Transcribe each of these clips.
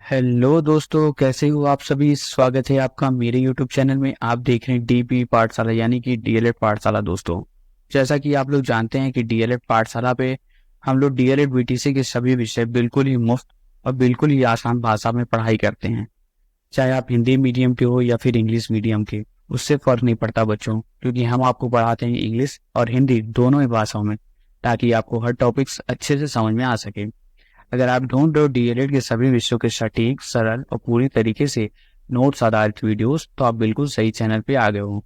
Hello दोस्तों, कैसे हो आप सभी। स्वागत है आपका मेरे यूट्यूब चैनल में। आप देख रहे हैं डीपी पाठशाला यानी कि डीएलएड पाठशाला। दोस्तों, जैसा कि आप लोग जानते हैं कि डीएलएड पाठशाला पे हम लोग डीएलएड बीटीसी के सभी विषय बिल्कुल ही मुफ्त और बिल्कुल ही आसान भाषा में पढ़ाई करते हैं। चाहे आप हिंदी मीडियम के हो या फिर इंग्लिश मीडियम के, उससे फर्क नहीं पड़ता बच्चों, क्योंकि हम आपको पढ़ाते हैं इंग्लिश और हिंदी दोनों ही भाषाओं में, ताकि आपको हर टॉपिक्स अच्छे से समझ में आ सके। अगर आप ढूंढ रहे हो डीएलएड के सभी विषयों के सटीक, सरल और पूरी तरीके से नोट्स आधारित वीडियोस, तो आप बिल्कुल सही चैनल पे आ गए हो।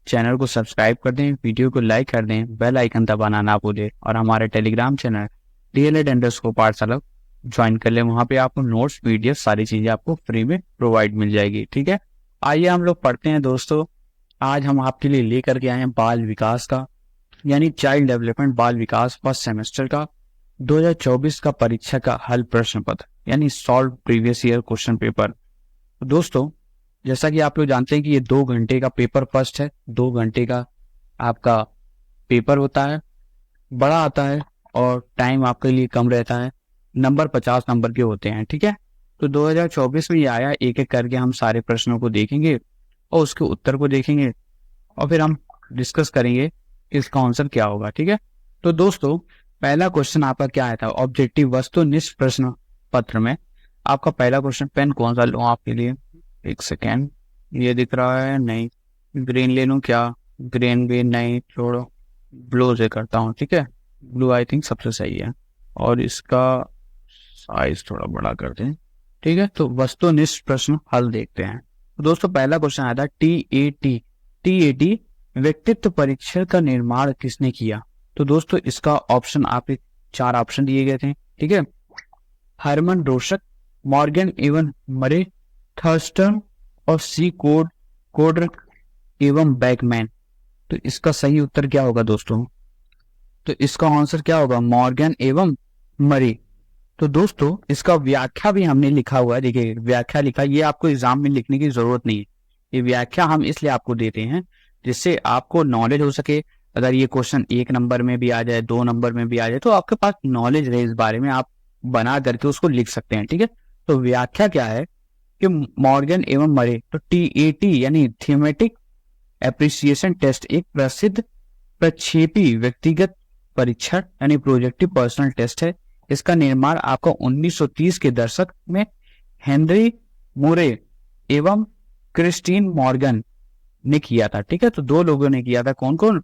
चैनल को सब्सक्राइब कर दें, वीडियो को लाइक कर दें, बेल आइकन दबाना ना भूलें और हमारे टेलीग्राम चैनल DLED_ पाठशाला ज्वाइन कर लें। वहां पे आपको नोट्स, पीडीएफ सारी चीजें आपको फ्री में प्रोवाइड मिल जाएगी। ठीक है, आइए हम लोग पढ़ते हैं। दोस्तों, आज हम आपके लिए लेकर के आए हैं बाल विकास का यानी चाइल्ड डेवलपमेंट बाल विकास फर्स्ट सेमेस्टर का 2024 का परीक्षा का हल प्रश्न पत्र यानी solve previous year question paper. तो दोस्तों, जैसा कि आप लोग जानते हैं कि ये 2 घंटे का पेपर फर्स्ट है। 2 घंटे का आपका पेपर होता है, बड़ा आता है और टाइम आपके लिए कम रहता है। नंबर 50 नंबर के होते हैं। ठीक है, तो 2024 में ये आया। एक एक करके हम सारे प्रश्नों को देखेंगे और उसके उत्तर को देखेंगे और फिर हम डिस्कस करेंगे कि इसका आंसर क्या होगा। ठीक है, तो दोस्तों, पहला क्वेश्चन आपका क्या आया था ऑब्जेक्टिव वस्तुनिष्ठ प्रश्न पत्र में। आपका पहला क्वेश्चन, पेन कौन सा लूं आपके लिए, एक सेकेंड, ये दिख रहा है, नहीं ग्रीन ले लूं क्या, ग्रीन भी नहीं, छोड़ो ब्लू से करता हूँ। ठीक है, ब्लू आई थिंक सबसे सही है और इसका साइज थोड़ा बड़ा कर दें। ठीक है, तो वस्तुनिष्ठ प्रश्न हल देखते हैं। तो दोस्तों, पहला क्वेश्चन आया था टीएटी व्यक्तित्व परीक्षण का निर्माण किसने किया। तो दोस्तों, इसका ऑप्शन आपके 4 ऑप्शन दिए गए थे। ठीक है, हरमन रोशक, मॉर्गन एवन मरे, थर्स्टन और सी कोडर एवं बैकमैन। तो इसका सही उत्तर क्या होगा दोस्तों। तो इसका आंसर क्या होगा, मॉर्गन एवं मरे। तो दोस्तों, इसका व्याख्या भी हमने लिखा हुआ है। देखिए, व्याख्या लिखा, ये आपको एग्जाम में लिखने की जरूरत नहीं है। ये व्याख्या हम इसलिए आपको देते हैं जिससे आपको नॉलेज हो सके। अगर ये क्वेश्चन 1 नंबर में भी आ जाए, 2 नंबर में भी आ जाए, तो आपके पास नॉलेज रहे इस बारे में, आप बना करके उसको लिख सकते हैं। ठीक है, तो व्याख्या क्या है कि मॉर्गन एवं मरे, तो टीएटी यानी थीमेटिक एप्रिसिएशन टेस्ट एक प्रसिद्ध प्रक्षेपी व्यक्तिगत परीक्षण यानी प्रोजेक्टिव पर्सनल टेस्ट है। इसका निर्माण आपको 1930 के दशक में हेनरी मोरे एवं क्रिस्टीन मॉर्गन ने किया था। ठीक है, तो 2 लोगों ने किया था। कौन कौन,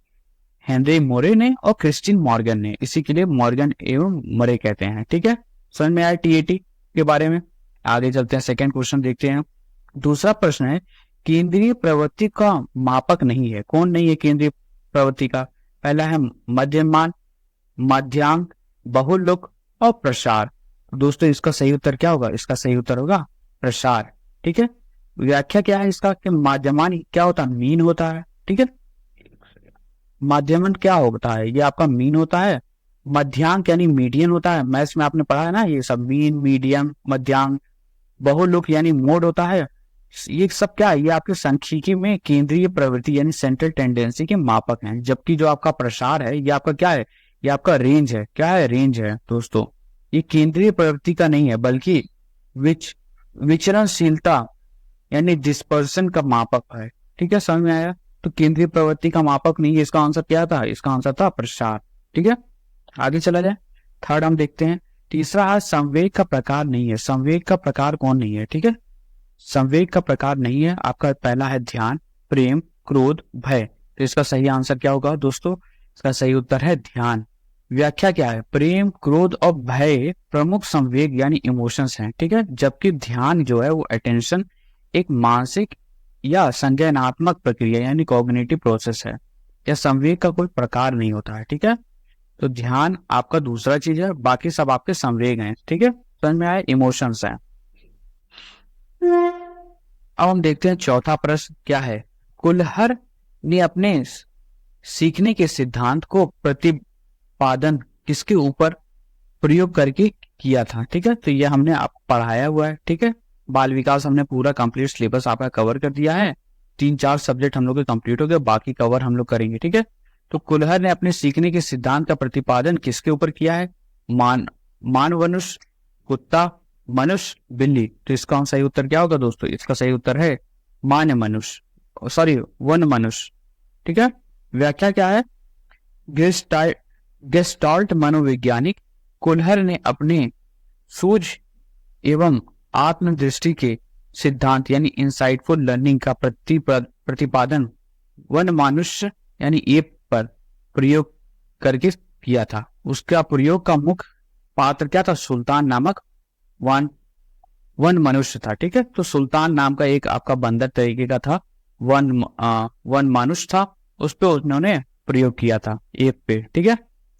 हेनरी मोरे ने और क्रिस्टीन मॉर्गन ने, इसी के लिए मॉर्गन एवं मरे कहते हैं। ठीक है, समझ में आया टीएटी के बारे में। आगे चलते हैं, सेकंड क्वेश्चन देखते हैं। दूसरा प्रश्न है, केंद्रीय प्रवृत्ति का मापक नहीं है। कौन नहीं है केंद्रीय प्रवृत्ति का। पहला है मध्यमान, मध्यांक, बहुलक और प्रसार। दोस्तों, इसका सही उत्तर क्या होगा, इसका सही उत्तर होगा प्रसार। ठीक है, व्याख्या क्या है इसका कि माध्यमान क्या होता है, मीन होता है। ठीक है, माध्यमन क्या होता है, ये आपका मीन होता है। मध्यांक यानी मीडियन होता है, मैथ्स में आपने पढ़ा है ना ये सब, मीन, मीडियम, मध्यांक। बहुलक यानी मोड होता है। ये सब क्या है, ये आपके सांख्यिकी में केंद्रीय प्रवृत्ति यानी सेंट्रल टेंडेंसी के मापक हैं। जबकि जो आपका प्रसार है, ये आपका क्या है, ये आपका रेंज है। क्या है, रेंज है दोस्तों। ये केंद्रीय प्रवृत्ति का नहीं है, बल्कि विचरणशीलता यानी डिस्पर्सन का मापक है। ठीक है, समझ में आया। तो केंद्रीय प्रवृत्ति का मापक नहीं है, इसका आंसर क्या था, इसका आंसर था प्रसार। ठीक है, आगे चला जाए। थर्ड हम देखते हैं। तीसरा है संवेग का प्रकार नहीं है। संवेग का प्रकार कौन नहीं है। ठीक है, संवेग का प्रकार नहीं है आपका। पहला है ध्यान, प्रेम, क्रोध, भय। तो इसका सही आंसर क्या होगा दोस्तों, इसका सही उत्तर है ध्यान। व्याख्या क्या है, प्रेम, क्रोध और भय प्रमुख संवेग यानी इमोशंस हैं। ठीक है, जबकि ध्यान जो है वो अटेंशन एक मानसिक या संज्ञानात्मक प्रक्रिया यानी कॉग्निटिव प्रोसेस है। यह संवेग का कोई प्रकार नहीं होता है। ठीक है, तो ध्यान आपका दूसरा चीज है, बाकी सब आपके संवेग हैं। ठीक है, समझ में आया, इमोशंस हैं। अब हम देखते हैं चौथा प्रश्न क्या है। कुल्हर ने अपने सीखने के सिद्धांत को प्रतिपादन किसके ऊपर प्रयोग करके किया था। ठीक है, तो ये हमने आपको पढ़ाया हुआ है। ठीक है, बाल विकास हमने पूरा कंप्लीट सिलेबस आपका कवर कर दिया है। 3-4 सब्जेक्ट हम लोग के कंप्लीट हो गए, बाकी कवर हम लोग करेंगे। ठीक है, तो कुल्हर ने अपने सीखने के सिद्धांत का प्रतिपादन किसके ऊपर किया है, मानव मनुष्य, कुत्ता, मनुष्य, बिल्ली। तो इसका सही उत्तर क्या होगा दोस्तों? इसका सही उत्तर है मान्य मनुष्य, सॉरी वन मनुष्य। ठीक है। व्याख्या क्या है? गेस्टाल्ट गेस्टाल्ट मनोवैज्ञानिक कुल्हर ने अपने सूझ एवं आत्मदृष्टि के सिद्धांत यानी इंसाइटफुल लर्निंग का प्रतिपादन वन मनुष्य यानी एप पर प्रयोग करके किया था। उसका प्रयोग का मुख्य पात्र क्या था? सुल्तान नामक वन वन मनुष्य था। ठीक है। तो सुल्तान नाम का एक आपका बंदर तरीके का था, वन मनुष्य था, उस पर उन्होंने प्रयोग किया था एप पे। ठीक है।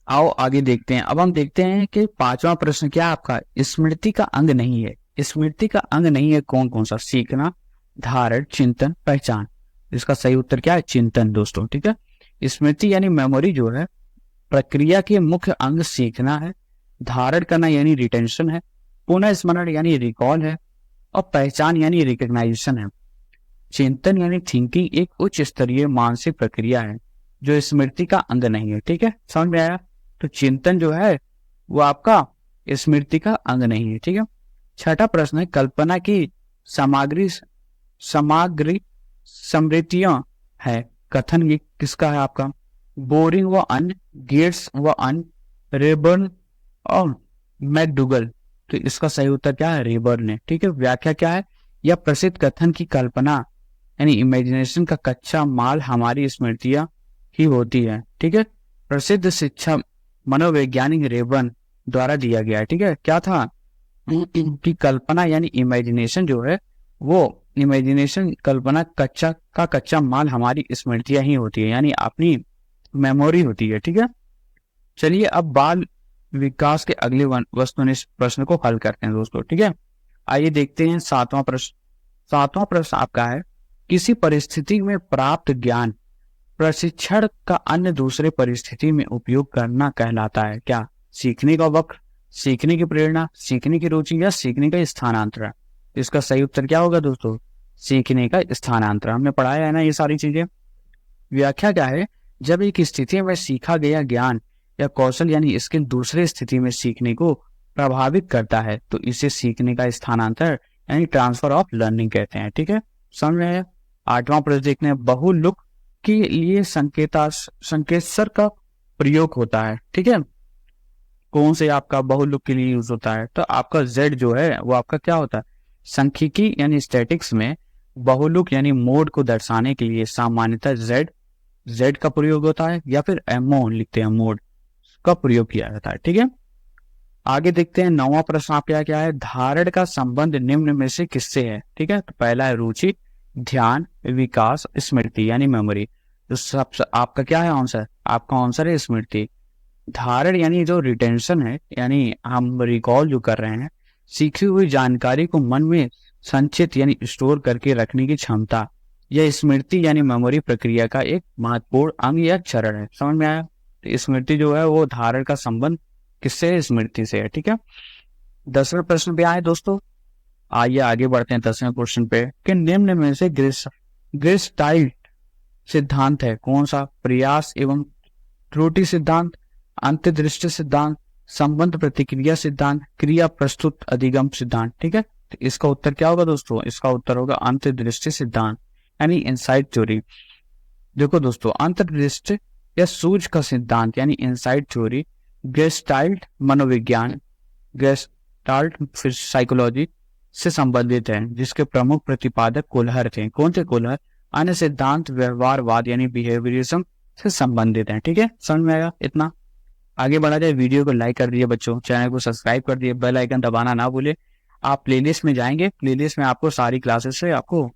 आओ आगे देखते हैं। अब हम देखते हैं कि पांचवा प्रश्न क्या आपका? स्मृति का अंग नहीं है। स्मृति का अंग नहीं है कौन कौन सा? सीखना, धारण, चिंतन, पहचान। इसका सही उत्तर क्या है? चिंतन दोस्तों। ठीक है। स्मृति यानी मेमोरी जो है, प्रक्रिया के मुख्य अंग सीखना है, धारण करना यानी रिटेंशन है, पुनः स्मरण यानी रिकॉल है, और पहचान यानी रिकग्नाइजेशन है। चिंतन यानी थिंकिंग एक उच्च स्तरीय मानसिक प्रक्रिया है जो स्मृति का अंग नहीं है। ठीक है, समझ में आया? तो चिंतन जो है वो आपका स्मृति का अंग नहीं है। ठीक है। छठा प्रश्न है, कल्पना की सामग्री सामग्री समृद्धियां है, कथन ये किसका है आपका? बोरिंग व अन्य, गेट्स व अन्य, रेबर्न और मैकडूगल। तो इसका सही उत्तर क्या है? रेबर्न ने। ठीक है। व्याख्या क्या है? यह प्रसिद्ध कथन की कल्पना यानी इमेजिनेशन का कच्चा माल हमारी स्मृतियां ही होती है। ठीक है। प्रसिद्ध शिक्षा मनोवैज्ञानिक रेबर्न द्वारा दिया गया है। ठीक है। क्या था कि कल्पना यानी इमेजिनेशन जो है वो इमेजिनेशन कल्पना कच्चा माल हमारी स्मृतियां ही होती है, यानी अपनी मेमोरी होती है। ठीक है। चलिए अब बाल विकास के अगले वस्तुनिष्ठ प्रश्न को हल करते हैं दोस्तों। ठीक है। आइए देखते हैं सातवां प्रश्न। सातवां प्रश्न आपका है, किसी परिस्थिति में प्राप्त ज्ञान प्रशिक्षण का अन्य दूसरे परिस्थिति में उपयोग करना कहलाता है क्या? सीखने का वक्र, सीखने की प्रेरणा, सीखने की रुचि, या सीखने का स्थानांतरण। इसका सही उत्तर क्या होगा दोस्तों? सीखने का स्थानांतरण। हमने पढ़ाया है ना ये सारी चीजें। व्याख्या क्या है? जब एक स्थिति में सीखा गया ज्ञान या कौशल यानी स्किल दूसरे स्थिति में सीखने को प्रभावित करता है तो इसे सीखने का स्थानांतरण यानी ट्रांसफर ऑफ लर्निंग कहते हैं। ठीक है, समझ में आया? आठवां प्रश्न देखते हैं, बहुलुक के लिए संकेतसर का प्रयोग होता है। ठीक है, कौन से आपका बहुलुक के लिए यूज होता है? तो आपका जेड जो है वो आपका क्या होता है? सांख्यिकी यानी स्टैटिक्स में बहुलुक यानी मोड को दर्शाने के लिए सामान्यतः जेड का प्रयोग होता है, या फिर एमओ लिखते हैं, मोड का प्रयोग किया जाता है। ठीक है, आगे देखते हैं। नौवां प्रश्न आपका क्या है? धारण का संबंध निम्न में से किससे है? ठीक है, तो पहला है रुचि, ध्यान, विकास, स्मृति यानी मेमोरी। तो सबसे आपका क्या है आंसर? आपका आंसर है स्मृति। धारण यानी जो रिटेंशन है, यानी हम रिकॉल जो कर रहे हैं, सीखी हुई जानकारी को मन में संचित यानी स्टोर करके रखने की क्षमता, यह स्मृति यानी मेमोरी प्रक्रिया का एक महत्वपूर्ण अंग या चरण है। समझ में आया? तो स्मृति जो है वो धारण का संबंध किससे है? स्मृति से है। ठीक है, 10वें प्रश्न पे आए दोस्तों। आइए आगे बढ़ते हैं 10वें क्वेश्चन पे कि निम्न में से गेस्टाल्ट सिद्धांत है कौन सा? प्रयास एवं त्रुटि सिद्धांत, अंतर्दृष्टि सिद्धांत, संबंध प्रतिक्रिया सिद्धांत, क्रिया प्रस्तुत अधिगम सिद्धांत। ठीक है, तो इसका उत्तर क्या होगा दोस्तों? इसका उत्तर होगा अंतर्दृष्टि सिद्धांत यानी इनसाइट थ्योरी। देखो दोस्तों, अंतर्दृष्टि या सूझ का सिद्धांत यानी इनसाइट थ्योरी गेस्टाल्ट मनोविज्ञान, गेस्टाल्ट फिर साइकोलॉजी से संबंधित है, जिसके प्रमुख प्रतिपादक कोल्हर थे। कौन थे कोल्हर? अन्य सिद्धांत व्यवहारवाद यानी बिहेवियरिज्म से संबंधित है। ठीक है, समझ में आएगा? इतना आगे बढ़ा जाए। वीडियो को लाइक कर दिए बच्चों, चैनल को सब्सक्राइब कर दिए, बेल आइकन दबाना ना भूले। आप प्लेलिस्ट में जाएंगे, प्लेलिस्ट में आपको सारी क्लासेस से आपको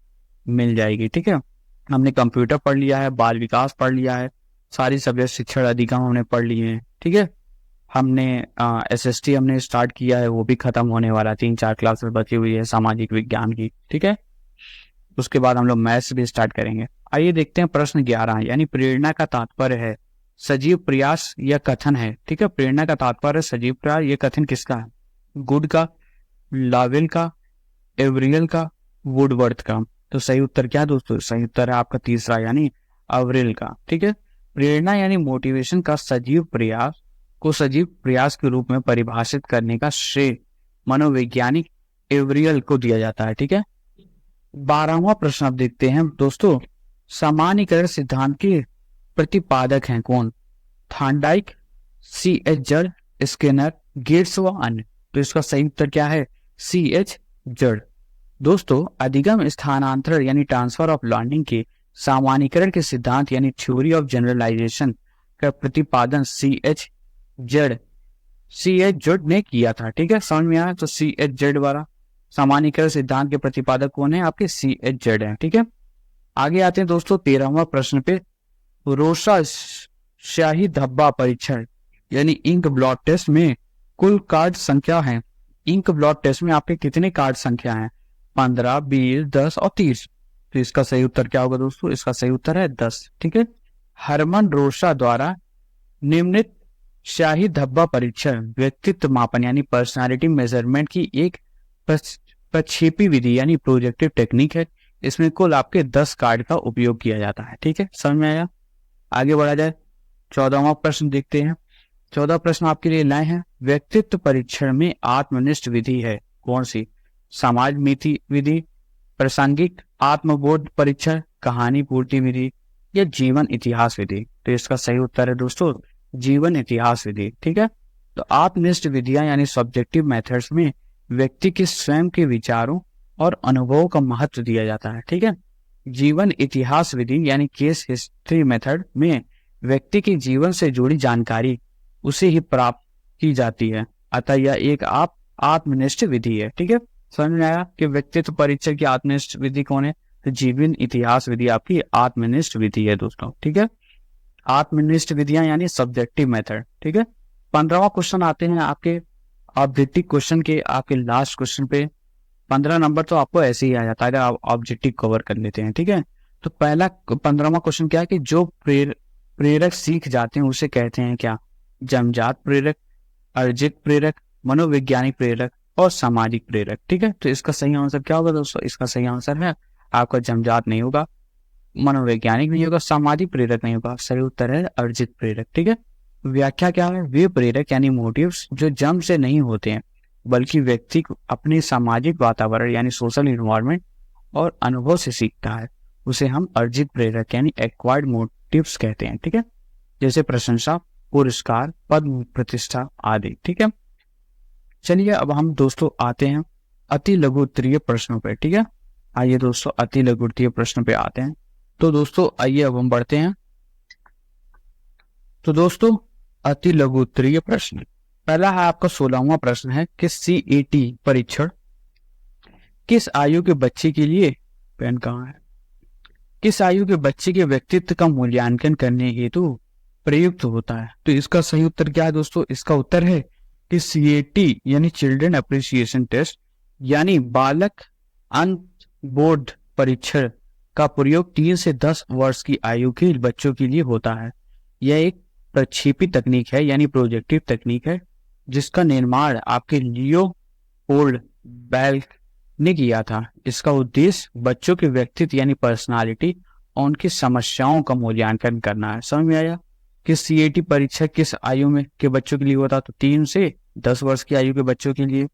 मिल जाएगी। ठीक है, हमने कंप्यूटर पढ़ लिया है, बाल विकास पढ़ लिया है, सारी सब्जेक्ट शिक्षण अधिगम हमने पढ़ लिए हैं। ठीक है, हमने SST हमने स्टार्ट किया है, वो भी खत्म होने वाला, 3-4 क्लासेस बची हुई है सामाजिक विज्ञान की। ठीक है, उसके बाद हम लोग मैथ्स भी स्टार्ट करेंगे। आइए देखते हैं प्रश्न 11 यानी प्रेरणा का तात्पर्य है सजीव प्रयास या कथन है। ठीक है, प्रेरणा का तात्पर्य सजीव प्रयास, ये कथन किसका है? गुड का, लावेल का, एवरियल का, वुडवर्थ का। तो सही उत्तर क्या दोस्तों? सही उत्तर है आपका तीसरा यानी एवरिल का। ठीक है, प्रेरणा यानी मोटिवेशन का सजीव प्रयास को सजीव प्रयास के रूप में परिभाषित करने का श्रेय मनोवैज्ञानिक एवरियल को दिया जाता है। ठीक है, 12वां प्रश्न आप देखते हैं दोस्तों, सामान्यीकरण सिद्धांत के प्रतिपादक हैं कौन? थॉर्नडाइक, सी एच जड़, स्किनर, गेट्स व अन्य। तो इसका सही उत्तर क्या है? सी एच जड़। दोस्तों, अधिगम स्थानांतरण यानी ट्रांसफर ऑफ लर्निंग के सामान्यीकरण के सिद्धांत यानी थ्योरी ऑफ जनरलाइजेशन का प्रतिपादन सी एच जड़ ने किया था। ठीक है, समझ में आया? तो सी एच जड़ वाला सामान्यीकरण सिद्धांत के प्रतिपादक कौन है? आपके सी एच जड़ है। ठीक है, आगे आते हैं दोस्तों 13वां प्रश्न पे। रोसा शाही धब्बा परीक्षण यानी इंक ब्लॉट टेस्ट में कुल कार्ड संख्या है। इंक ब्लॉट टेस्ट में आपके कितने कार्ड संख्या है? 15, 20, 10 और 30। तो इसका सही उत्तर क्या होगा दोस्तों? इसका सही उत्तर है 10। ठीक है, हरमन रोसा द्वारा निम्नलिखित शाही धब्बा परीक्षण व्यक्तित्व मापन यानी पर्सनालिटी मेजरमेंट की एक प्रक्षेपी विधि यानी प्रोजेक्टिव टेक्निक है। इसमें कुल आपके 10 कार्ड का उपयोग किया जाता है। ठीक है, समझ में आया? आगे बढ़ा जाए, 14वां प्रश्न देखते हैं। 14 प्रश्न आपके लिए लाए हैं, व्यक्तित्व परीक्षण में आत्मनिष्ठ विधि है कौन सी? समाज नीति विधि, प्रासंगिक आत्मबोध परीक्षण, कहानी पूर्ति विधि या जीवन इतिहास विधि। तो इसका सही उत्तर है दोस्तों जीवन इतिहास विधि। ठीक है, तो आत्मनिष्ठ विधियां यानी सब्जेक्टिव मेथड्स में व्यक्ति के स्वयं के विचारों और अनुभवों का महत्व दिया जाता है। ठीक है, जीवन इतिहास विधि यानी केस हिस्ट्री मेथड में व्यक्ति के जीवन से जुड़ी जानकारी उसे ही प्राप्त की जाती है, अतः यह एक आत्मनिष्ठ विधि है। ठीक है, समझ में आया कि व्यक्तित्व परीक्षण की आत्मनिष्ठ विधि कौन है? तो जीवन इतिहास विधि आपकी आत्मनिष्ठ विधि है दोस्तों। ठीक है, आत्मनिष्ठ विधियां यानी सब्जेक्टिव मेथड। ठीक है, 15वां क्वेश्चन आते हैं आपके ऑब्जेक्टिव क्वेश्चन के आपके लास्ट क्वेश्चन पे। 15 नंबर तो आपको ऐसे ही आ जाता है अगर आप ऑब्जेक्टिव कवर कर लेते हैं। ठीक है, तो पहला 15वां क्वेश्चन क्या है कि जो प्रेरक सीख जाते हैं उसे कहते हैं क्या? जन्मजात प्रेरक, अर्जित प्रेरक, मनोवैज्ञानिक प्रेरक और सामाजिक प्रेरक। ठीक है, तो इसका सही आंसर क्या होगा दोस्तों? इसका सही आंसर है आपका जन्मजात नहीं होगा, मनोवैज्ञानिक नहीं होगा, सामाजिक प्रेरक नहीं होगा। सही उत्तर है अर्जित प्रेरक। ठीक है, व्याख्या क्या है? वे प्रेरक यानी मोटिव्स जो जन्म से नहीं होते हैं बल्कि व्यक्ति को अपने सामाजिक वातावरण यानी सोशल इन्वायरमेंट और अनुभव से सीखता है, उसे हम अर्जित प्रेरक यानी एक्वायर्ड मोटिव्स कहते हैं। ठीक है, जैसे प्रशंसा, पुरस्कार, पद प्रतिष्ठा आदि। ठीक है, चलिए अब हम दोस्तों आते हैं अति लघु उत्तरीय प्रश्नों पे। ठीक है, आइए दोस्तों अति लघु उत्तरीय प्रश्न पे आते हैं। तो दोस्तों आइए अब हम बढ़ते हैं। तो दोस्तों अति लघु उत्तरीय प्रश्न पहला है आपका 16वां प्रश्न है कि CAT परीक्षण किस आयु के बच्चे के लिए, पेन कहाँ है, किस आयु के बच्चे के व्यक्तित्व का मूल्यांकन करने हेतु प्रयुक्त होता है? तो इसका सही उत्तर क्या है दोस्तों? इसका उत्तर है कि CAT यानी चिल्ड्रन अप्रिसिएशन टेस्ट यानी बालक अंतर्बोध परीक्षण का प्रयोग 3 से 10 वर्ष की आयु के बच्चों के लिए होता है। यह एक प्रक्षेपी तकनीक है यानी प्रोजेक्टिव तकनीक है जिसका निर्माण आपके लियोपोल्ड बेल्क ने किया था। इसका उद्देश्य बच्चों के व्यक्तित्व यानी पर्सनालिटी और उनकी समस्याओं का मूल्यांकन करना है। समझ में आया कि CAT परीक्षा किस आयु में के बच्चों के लिए होता? तो 3 से 10 वर्ष की आयु के बच्चों के लिए।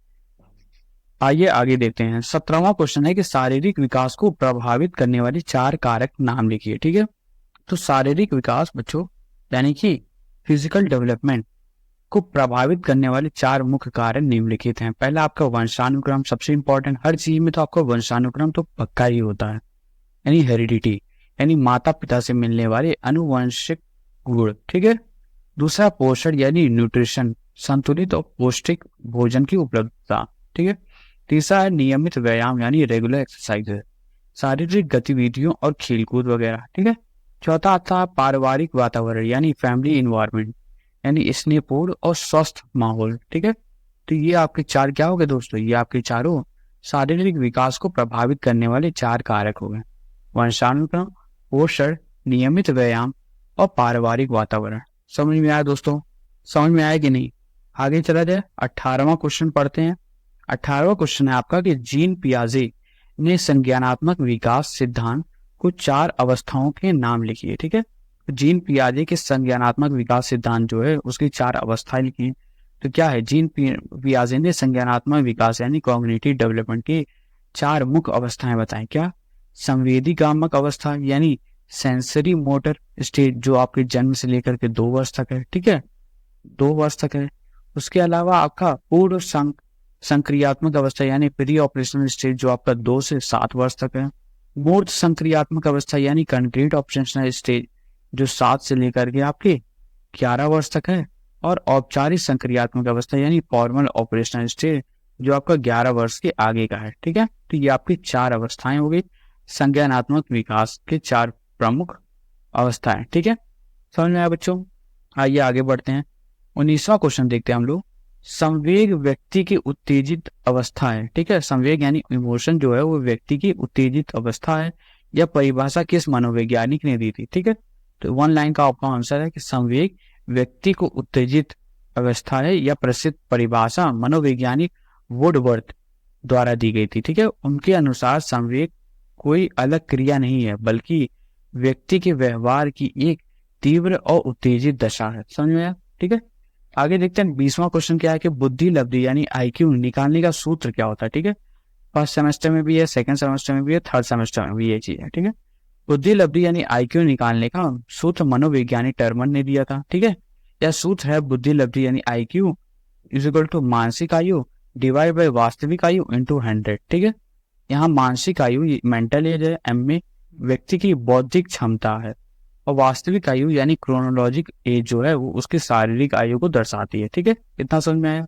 आइए आगे देखते हैं। 17वां क्वेश्चन है कि शारीरिक विकास को प्रभावित करने वाले 4 कारक नाम लिखिए। ठीक है, तो शारीरिक विकास बच्चों यानी कि फिजिकल डेवलपमेंट को प्रभावित करने वाले 4 मुख्य कारक निम्नलिखित हैं। पहला आपका वंशानुक्रम, सबसे इंपॉर्टेंट, हर चीज में तो आपका वंशानुक्रम तो पक्का ही होता है यानी हेरिडिटी यानी माता पिता से मिलने वाले अनुवंशिक गुण। ठीक है, दूसरा पोषण यानी न्यूट्रिशन, संतुलित और पौष्टिक भोजन की उपलब्धता। ठीक है, तीसरा है नियमित व्यायाम यानी रेगुलर एक्सरसाइज, शारीरिक गतिविधियों और खेलकूद वगैरह। ठीक है, चौथा आता है पारिवारिक वातावरण यानी फैमिली इन्वायरमेंट यानी स्नेहपूर्ण और स्वस्थ माहौल। ठीक है, तो ये आपके 4 क्या हो गए दोस्तों? ये आपके चारों शारीरिक विकास को प्रभावित करने वाले 4 कारक हो गए, वंशानुक्रम, पोषण, नियमित व्यायाम और पारिवारिक वातावरण। समझ में आया दोस्तों? समझ में आया कि नहीं? आगे चला जाए, 18वां क्वेश्चन पढ़ते हैं। 18वां क्वेश्चन है आपका कि जीन पियाजे ने संज्ञानात्मक विकास सिद्धांत को 4 अवस्थाओं के नाम लिखिए। ठीक है, जीन पियाजे के संज्ञानात्मक विकास सिद्धांत जो है उसकी 4 अवस्थाएं लिखी हैं। तो क्या है, जीन पियाजे ने संज्ञानात्मक विकास यानी कॉग्निटिव डेवलपमेंट की 4 मुख्य अवस्थाएं बताएं। क्या, संवेदीगामक अवस्था यानी सेंसरी मोटर स्टेज, जो आपके जन्म से लेकर के 2 वर्ष तक है, ठीक है, 2 वर्ष तक है। उसके अलावा आपका पूर्व संक्रियात्मक अवस्था यानी प्री ऑपरेशनल स्टेज, जो आपका 2 से 7 वर्ष तक है। मूर्त संक्रियात्मक अवस्था यानी कंक्रीट ऑपरेशनल स्टेज, जो 7 से लेकर के आपके 11 वर्ष तक है। और औपचारिक संक्रियात्मक अवस्था यानी फॉर्मल ऑपरेशनल स्टेज, जो आपका 11 वर्ष के आगे का है, ठीक है। तो ये आपकी 4 अवस्थाएं हो गई, संज्ञानात्मक विकास के 4 प्रमुख अवस्थाएं, ठीक है। समझ में आया बच्चों? आइए आगे बढ़ते हैं। 19वां क्वेश्चन देखते हैं हम लोग। संवेग व्यक्ति की उत्तेजित अवस्था है, ठीक है। संवेग यानी इमोशन जो है वो व्यक्ति की उत्तेजित अवस्था है। यह परिभाषा किस मनोवैज्ञानिक ने दी थी, ठीक है। तो 1 लाइन का आपका आंसर है कि संवेग व्यक्ति को उत्तेजित अवस्था है। यह प्रसिद्ध परिभाषा मनोवैज्ञानिक वुडवर्थ द्वारा दी गई थी, ठीक है। उनके अनुसार संवेग कोई अलग क्रिया नहीं है, बल्कि व्यक्ति के व्यवहार की एक तीव्र और उत्तेजित दशा है। समझ में आया, ठीक है। आगे देखते हैं 20वां क्वेश्चन क्या है कि बुद्धि लब्धि यानी आईक्यू निकालने का सूत्र क्या होता है, ठीक है। फर्स्ट सेमेस्टर में भी है, सेकंड सेमेस्टर में भी है, थर्ड सेमेस्टर में भी ये चीज है, ठीक है। बुद्धि लब्धि यानी आईक्यू निकालने का सूत्र मनोवैज्ञानिक टर्मन ने दिया था, ठीक है। यह सूत्र है बुद्धि लब्धि यानी आईक्यू इज इक्वल टू मानसिक आयु डिवाइड बाय वास्तविक आयु इंटू 100, ठीक है। यहाँ मानसिक आयु मेंटल एज है, एम में व्यक्ति की बौद्धिक क्षमता है, और वास्तविक आयु यानी क्रोनोलॉजिक एज जो है वो उसकी शारीरिक आयु को दर्शाती है, ठीक है। इतना समझ में आया।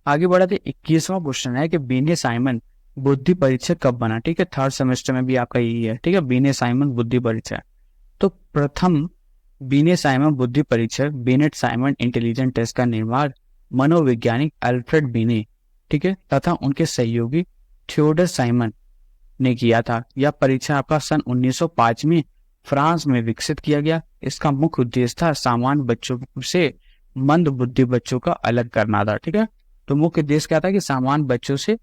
आगे बढ़ाते 21वां क्वेश्चन है कि बीने साइमन बुद्धि परीक्षक कब बना, ठीक है। थर्ड सेमेस्टर में भी आपका यही है, ठीक है, बीने साइमन बुद्धि परीक्षक। तो प्रथम बीने साइमन बुद्धि परीक्षक बीनेट साइमन इंटेलिजेंट टेस्ट का निर्माण मनोवैज्ञानिक अल्फ्रेड बीने, ठीक है, तथा उनके सहयोगी थियोडर साइमन ने किया था। यह परीक्षा आपका सन 1905 में फ्रांस में विकसित किया गया। इसका मुख्य उद्देश्य था सामान्य बच्चों से मंद बुद्धि बच्चों का अलग करना था, ठीक है। तो मुख्य उद्देश्य क्या था कि सामान्य बच्चों से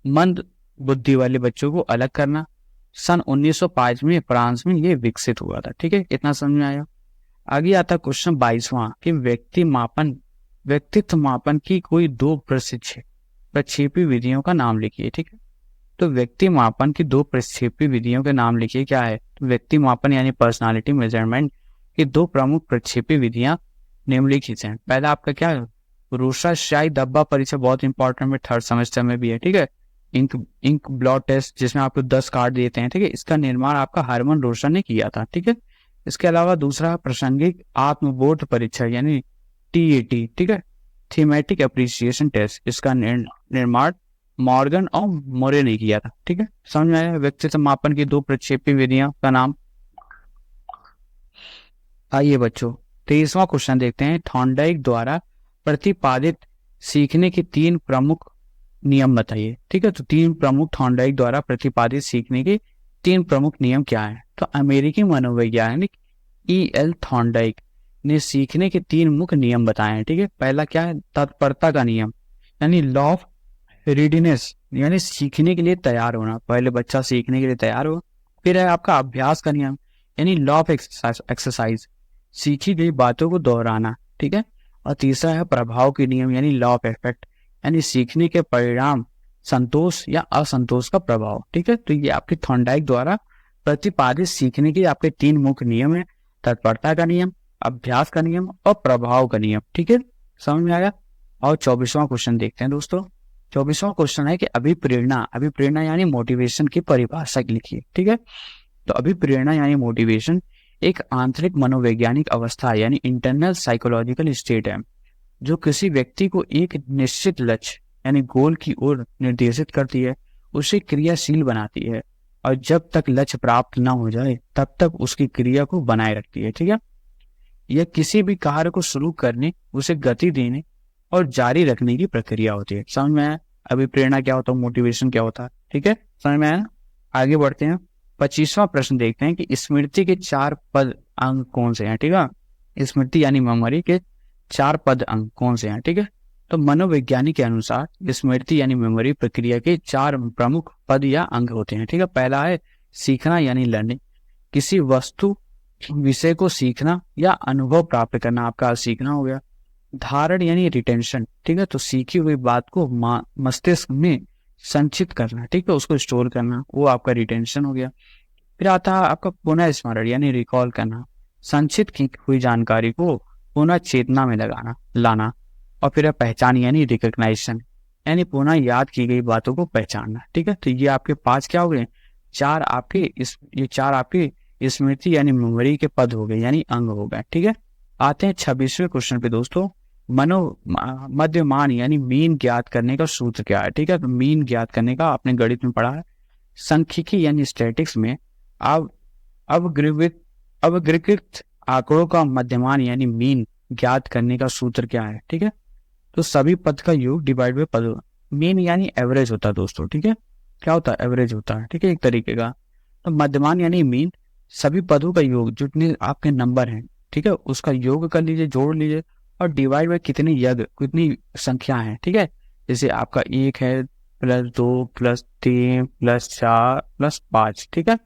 मंद बुद्धि वाले बच्चों को अलग करना। सन 1905 में फ्रांस में ये विकसित हुआ था, ठीक है। इतना समझ में आया। आगे आता क्वेश्चन 22वां कि व्यक्तित्व मापन की कोई 2 प्रक्षेपी विधियों का नाम लिखिए, ठीक है। तो व्यक्ति मापन की 2 प्रक्षेपी विधियों के नाम लिखिए। क्या है, तो व्यक्ति मापन यानी पर्सनालिटी मेजरमेंट की 2 प्रमुख प्रक्षेपी विधियां निम्नलिखित हैं। पहला आपका क्या है, रूसा स्याही धब्बा परीक्षा, बहुत इंपॉर्टेंट में थर्ड सेमेस्टर में भी है, ठीक है। इंक ब्लॉट टेस्ट जिसमें आपको 10 कार्ड देते हैं, ठीक है। इसका निर्माण आपका हरमन रोशन ने किया था, ठीक है। इसके अलावा दूसरा प्रासंगिक आत्मबोध परीक्षा यानी TAT, ठीक है, थीमेटिक एप्रिसिएशन टेस्ट। इसका निर्माण मॉर्गन और मोरे ने किया था, ठीक है। समझ में आया व्यक्तित्व मापन की 2 प्रक्षेपी विधियां का नाम। आइए बच्चों 23वां क्वेश्चन देखते हैं। थॉर्नडाइक द्वारा प्रतिपादित सीखने के 3 प्रमुख नियम बताइए, ठीक है। तो 3 प्रमुख थॉर्नडाइक द्वारा प्रतिपादित सीखने के 3 प्रमुख नियम क्या है। तो अमेरिकी मनोवैज्ञानिक EL थॉर्नडाइक ने सीखने के 3 मुख्य नियम बताए हैं, ठीक है। पहला क्या है, तत्परता का नियम यानी लॉ ऑफ रेडीनेस, यानी सीखने के लिए तैयार होना, पहले बच्चा सीखने के लिए तैयार हो। फिर है आपका अभ्यास का नियम यानी लॉ ऑफ एक्सरसाइज, सीखी गई बातों को दोहराना, ठीक है। और तीसरा है प्रभाव के नियम यानी लॉ ऑफ इफेक्ट, यानी सीखने के परिणाम संतोष या असंतोष का प्रभाव, ठीक है। तो ये आपके थॉर्नडाइक द्वारा प्रतिपादित सीखने के आपके 3 मुख्य नियम है, तत्परता का नियम, अभ्यास का नियम और प्रभाव का नियम, ठीक है। समझ में आया। और 24वां क्वेश्चन देखते हैं दोस्तों। 24वां क्वेश्चन है कि अभिप्रेरणा यानी मोटिवेशन की परिभाषा लिखिए, ठीक है। तो अभिप्रेरणा यानी मोटिवेशन एक आंतरिक मनोवैज्ञानिक अवस्था यानी इंटरनल साइकोलॉजिकल स्टेट है, जो किसी व्यक्ति को एक निश्चित लक्ष्य यानी गोल की ओर निर्देशित करती है, उसे क्रियाशील बनाती है, और जब तक लक्ष्य प्राप्त न हो जाए तब तक उसकी क्रिया को बनाए रखती है, ठीक है। यह किसी भी कार्य को शुरू करने, उसे गति देने और जारी रखने की प्रक्रिया होती है। समझ में आया अभिप्रेरणा क्या होता है, मोटिवेशन क्या होता है, ठीक है। समझ में आया। आगे बढ़ते हैं 25वां प्रश्न देखते हैं कि स्मृति के 4 पद अंग कौन से हैं, ठीक है। स्मृति यानी मेमोरी के 4 पद अंग कौन से हैं, ठीक है। तो मनोवैज्ञानिक के अनुसार स्मृति यानी मेमोरी प्रक्रिया के 4 प्रमुख पद या अंग होते हैं, ठीक है। पहला है सीखना यानी लर्निंग, किसी वस्तु विषय को सीखना या अनुभव प्राप्त करना, आपका सीखना हो गया। धारण यानी रिटेंशन, ठीक है, तो सीखी हुई बात को मस्तिष्क में संचित करना, ठीक है, उसको स्टोर करना, वो आपका रिटेंशन हो गया। फिर आता है आपका पुनः स्मरण यानी रिकॉल करना, संचित की हुई जानकारी को पुनः चेतना में लाना। और फिर पहचान यानी रिकग्नाइजेशन, यानी पुनः याद की गई बातों को पहचानना, ठीक है। तो ये आपके 5 क्या हो गए, ये चार आपके स्मृति यानी मेमोरी के पद हो गए, यानी अंग हो गए, ठीक है। आते हैं 26वें क्वेश्चन पे दोस्तों, मध्यमान यानी मीन ज्ञात करने का सूत्र क्या है, ठीक है। तो मीन ज्ञात करने का आपने गणित में पढ़ा है, सांख्यिकी यानी स्टैटिक्स में अब अवग्रीकृत आंकड़ों का मध्यमान यानी मीन ज्ञात करने का सूत्र क्या है, ठीक है। तो सभी पद का योग डिवाइड बाय पद, मीन यानी एवरेज होता है दोस्तों, ठीक है, क्या होता है, एवरेज होता है, ठीक है, एक तरीके का। तो मध्यमान यानी मीन, सभी पदों का योग, जितने आपके नंबर हैं, ठीक है, उसका योग कर लीजिए, जोड़ लीजिए, और डिवाइड बाय कितनी संख्या है, ठीक है। जैसे आपका 1 है, +2 +3 +4 +5, ठीक है,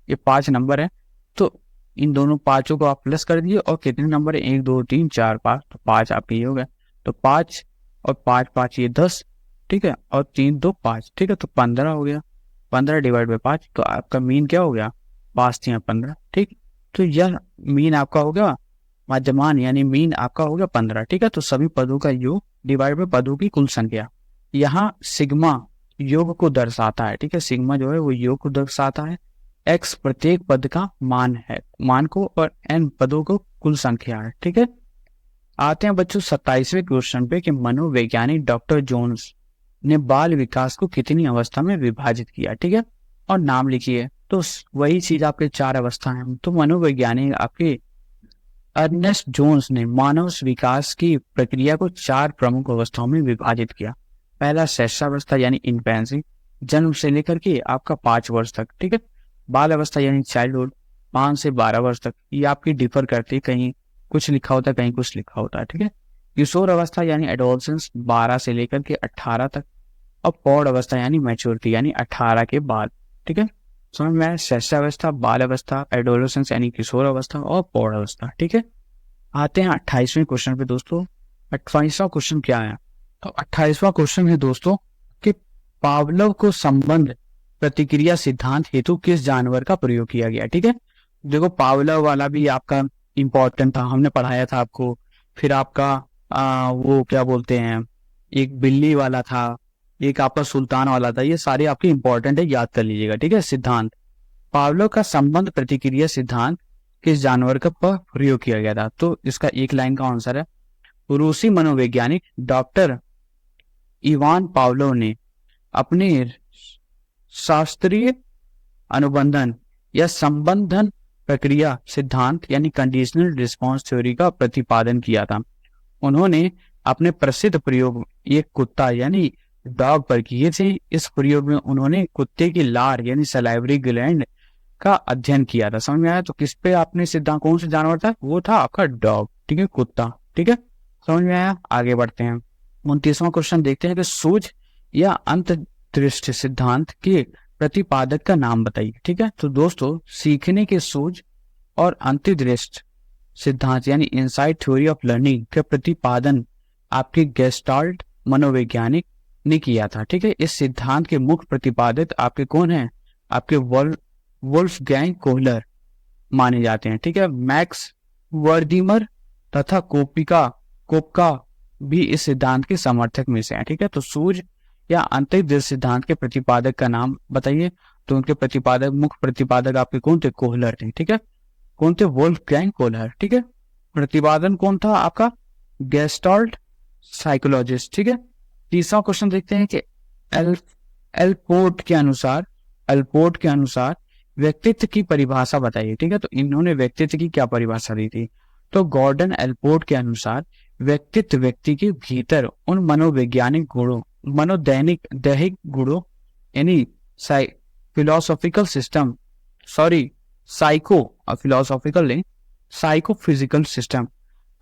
ये 5 नंबर है। तो इन दोनों पांचों को आप प्लस कर दीजिए, और कितने नंबर है, 1 2 3 4 5, तो 5 आपके ये हो गए। तो 5 और 5 5 ये 10, ठीक है, और 3 2 5, ठीक है, तो 15 हो गया। 15 डिवाइड बाय 5, तो आपका मीन क्या हो गया, 5 3 15, ठीक। तो यह मीन आपका हो गया, मध्यमान यानी मीन आपका हो गया 15, ठीक है। तो सभी पदों का योग डिवाइड बाय पदों की कुल संख्या। यहाँ सिग्मा योग को दर्शाता है, ठीक है, सिग्मा जो है वो योग को दर्शाता है, x प्रत्येक पद का मान को, और n पदों को कुल संख्या है, ठीक है। आते हैं बच्चों 27वें क्वेश्चन पे कि मनोवैज्ञानिक डॉक्टर जोन्स ने बाल विकास को कितनी अवस्था में विभाजित किया, ठीक है, और नाम लिखिए। तो वही चीज आपके 4 अवस्था हैं। तो मनोवैज्ञानिक आपके अर्नेस्ट जोन्स ने मानव विकास की प्रक्रिया को 4 प्रमुख अवस्थाओं में विभाजित किया। पहला शैशवावस्था यानी इन्फेंसी, जन्म से लेकर के आपका 5 वर्ष तक, ठीक है। बाल अवस्था यानी चाइल्डहुड, 5 से 12 वर्ष तक, ये आपकी डिफर करती है, कहीं कुछ लिखा होता है, कहीं कुछ लिखा होता है, ठीक है। किशोर अवस्था यानी एडोलसेंस, 12 से लेकर के 18 तक। और पौड़ अवस्था यानी मैच्योरिटी, यानी 18 के बाद, ठीक है। समझ में आया, शैशवावस्था, बाल अवस्था, एडोलसेंस यानी किशोर अवस्था, और पौड़ अवस्था, ठीक है। आते हैं 28वें क्वेश्चन पे दोस्तों। 28वां क्वेश्चन क्या है, तो 28वां क्वेश्चन है दोस्तों कि पावलोव को संबंध प्रतिक्रिया सिद्धांत हेतु किस जानवर का प्रयोग किया गया, ठीक है। देखो पावलोव वाला भी आपका इंपॉर्टेंट था, हमने पढ़ाया था आपको। फिर आपका वो क्या बोलते हैं, एक बिल्ली वाला था, एक आपका सुल्तान वाला था, ये सारे आपके इंपॉर्टेंट है, याद कर लीजिएगा, ठीक है। सिद्धांत, पावलोव का संबंध प्रतिक्रिया सिद्धांत किस जानवर का प्रयोग किया गया था, तो इसका एक लाइन का आंसर है, रूसी मनोवैज्ञानिक डॉक्टर इवान पावलोव ने अपने शास्त्रीय अनुबंधन या संबंधन प्रक्रिया सिद्धांत यानी कंडीशनल रिस्पांस थ्योरी का प्रतिपादन किया था। उन्होंने अपने प्रसिद्ध प्रयोग एक कुत्ता यानी डॉग पर किए थे। इस प्रयोग में उन्होंने कुत्ते की लार यानी सलाइवरी ग्लैंड का अध्ययन किया था। समझ में आया, तो किस पे आपने सिद्धांत, कौन सा जानवर था, वो था आपका डॉग, ठीक है, कुत्ता, ठीक है, समझ में आया। आगे बढ़ते हैं, 29वां क्वेश्चन देखते हैं कि सूझ या अंतर्दृष्टि सिद्धांत के प्रतिपादक का नाम बताइए, ठीक है। तो दोस्तों सीखने के सूझ और अंतर्दृष्टि सिद्धांत यानी इनसाइट थ्योरी ऑफ लर्निंग के प्रतिपादन आपके गेस्टाल्ट मनोवैज्ञानिक ने किया था, ठीक है। इस सिद्धांत के मुख्य प्रतिपादक आपके कौन हैं, आपके वोल्फगैंग कोहलर माने जाते हैं, ठीक है। मैक्स वर्दीमर तथा कोपका भी इस सिद्धांत के समर्थक में से हैं, ठीक है। तो सूझ या अंतर्दृष्टि सिद्धांत के प्रतिपादक का नाम बताइए। तो उनके प्रतिपादक, मुख्य प्रतिपादक आपके कौन थे, कोहलर थे, ठीक है। कौन थे, वोल्फगैंग कोहलर, ठीक है। प्रतिपादन कौन था आपका, गेस्टाल्ट साइकोलॉजिस्ट, ठीक है। तीसरा क्वेश्चन देखते हैं कि एलपोर्ट के अनुसार व्यक्तित्व की परिभाषा बताइए, ठीक है। तो इन्होंने व्यक्तित्व की क्या परिभाषा दी थी, तो गॉर्डन एलपोर्ट के अनुसार व्यक्तित्व व्यक्ति के भीतर उन मनोवैज्ञानिक गुणों, दैहिक गुणों यानी फिलोसॉफिकल सिस्टम, साइकोफिजिकल सिस्टम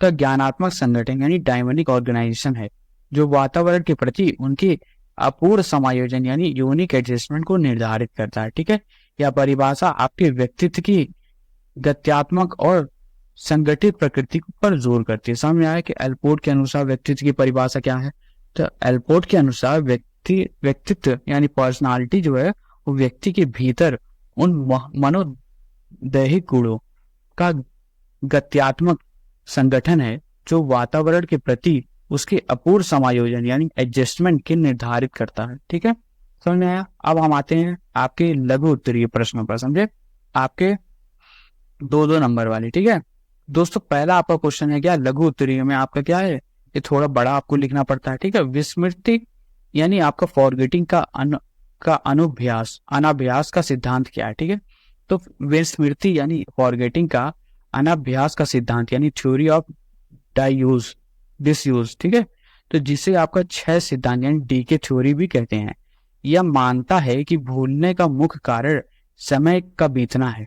का ज्ञानात्मक संगठन यानी डायनामिक ऑर्गेनाइजेशन है, जो वातावरण के प्रति उनके अपूर्ण समायोजन यानी यूनिक एडजस्टमेंट को निर्धारित करता है, ठीक है। यह परिभाषा आपके व्यक्तित्व की गत्यात्मक और संगठित प्रकृति पर जोर करती है। समझ में आया कि एलपोर्ट के अनुसार व्यक्तित्व की परिभाषा क्या है? तो एलपोर्ट के अनुसार व्यक्तित्व यानी पर्सनालिटी जो है वो व्यक्ति के भीतर उन मनोदैहिक गुणों का गत्यात्मक संगठन है जो वातावरण के प्रति उसके अपूर्ण समायोजन यानी एडजस्टमेंट के निर्धारित करता है। ठीक है, समझ में आया? अब हम आते हैं आपके लघु उत्तरीय प्रश्नों पर, समझे? आपके 2-2 नंबर वाले। ठीक है दोस्तों, पहला आपका क्वेश्चन है क्या लघु उत्तरीय में आपका क्या है, ये थोड़ा बड़ा आपको लिखना पड़ता है। ठीक है, विस्मृति यानी आपका फॉरगेटिंग का अनाभ्यास का सिद्धांत क्या है? ठीक है, तो विस्मृति यानी फॉरगेटिंग का अनाभ्यास का सिद्धांत यानी थ्योरी ऑफ डिसयूज। ठीक है, तो जिसे आपका 6 सिद्धांत यानी डी के थ्योरी भी कहते हैं, यह मानता है कि भूलने का मुख्य कारण समय का बीतना है।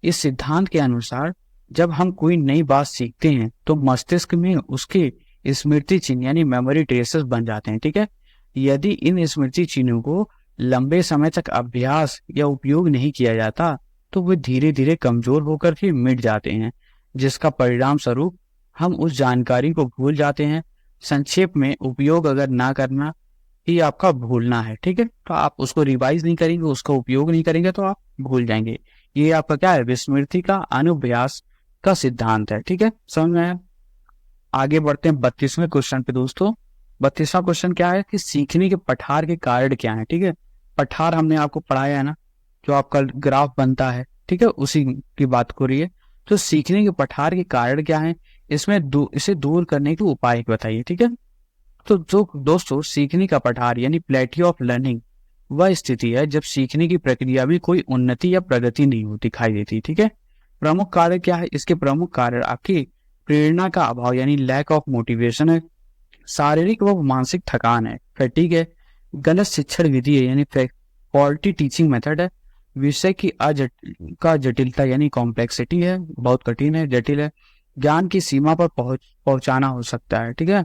इस सिद्धांत के अनुसार जब हम कोई नई बात सीखते हैं तो मस्तिष्क में उसके स्मृति चिन्ह यानी मेमोरी ट्रेसेस बन जाते हैं। ठीक है, यदि इन स्मृति चिन्हों को लंबे समय तक अभ्यास या उपयोग नहीं किया जाता तो वे धीरे धीरे कमजोर होकर फिर मिट जाते हैं, जिसका परिणाम स्वरूप हम उस जानकारी को भूल जाते हैं। संक्षेप में, उपयोग अगर ना करना ही आपका भूलना है। ठीक है, तो आप उसको रिवाइज नहीं करेंगे, उसका उपयोग नहीं करेंगे तो आप भूल जाएंगे। ये आपका क्या है, विस्मृति का अनुभ्यास का सिद्धांत है। ठीक है, समझ में आया? आगे बढ़ते हैं 32वें क्वेश्चन पे दोस्तों। 32वां क्वेश्चन क्या है कि सीखने के पठार के कारण क्या है? ठीक है, पठार हमने आपको पढ़ाया है ना, जो आपका ग्राफ बनता है। ठीक है, उसी की बात हो रही है। तो सीखने के पठार के कारण क्या है, इसमें इसे दूर करने के उपाय बताइए। ठीक है, तो जो दोस्तों सीखने का पठार यानी प्लेटियो ऑफ लर्निंग वह स्थिति है जब सीखने की प्रक्रिया में कोई उन्नति या प्रगति नहीं दिखाई देती। ठीक है, प्रमुख कारण क्या है? इसके प्रमुख कारण आपकी प्रेरणा का अभाव यानी लैक ऑफ मोटिवेशन है, शारीरिक व मानसिक थकान है, फैटिग है, गलत शिक्षण विधि है यानी फॉल्टी टीचिंग मेथड है, विषय की जटिलता यानी कॉम्प्लेक्सिटी है, बहुत कठिन है, जटिल है, ज्ञान की सीमा पर पहुंचाना हो सकता है। ठीक है,